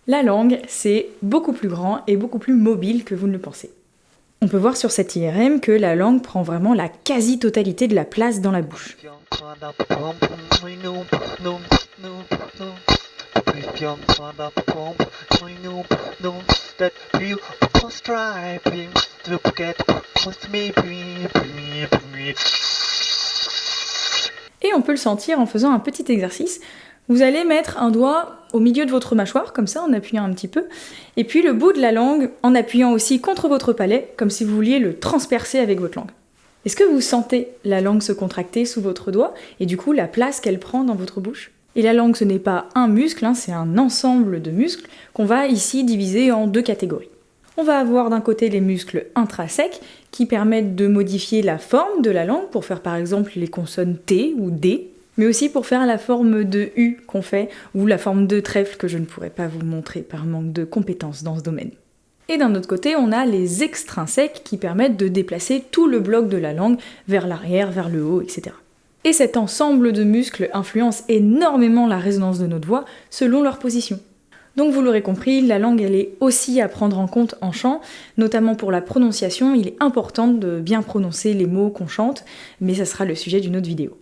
La langue, c'est beaucoup plus grand et beaucoup plus mobile que vous ne le pensez. On peut voir sur cette IRM que la langue prend vraiment la quasi-totalité de la place dans la bouche. Et on peut le sentir en faisant un petit exercice. Vous allez mettre un doigt au milieu de votre mâchoire, comme ça, en appuyant un petit peu, et puis le bout de la langue en appuyant aussi contre votre palais, comme si vous vouliez le transpercer avec votre langue. Est-ce que vous sentez la langue se contracter sous votre doigt, et du coup la place qu'elle prend dans votre bouche ? Et la langue, ce n'est pas un muscle, c'est un ensemble de muscles qu'on va ici diviser en deux catégories. On va avoir d'un côté les muscles intrinsèques qui permettent de modifier la forme de la langue pour faire par exemple les consonnes T ou D, mais aussi pour faire la forme de U qu'on fait ou la forme de trèfle que je ne pourrais pas vous montrer par manque de compétences dans ce domaine. Et d'un autre côté, on a les extrinsèques qui permettent de déplacer tout le bloc de la langue vers l'arrière, vers le haut, etc. Et cet ensemble de muscles influence énormément la résonance de notre voix selon leur position. Donc vous l'aurez compris, la langue elle est aussi à prendre en compte en chant, notamment pour la prononciation, il est important de bien prononcer les mots qu'on chante, mais ça sera le sujet d'une autre vidéo.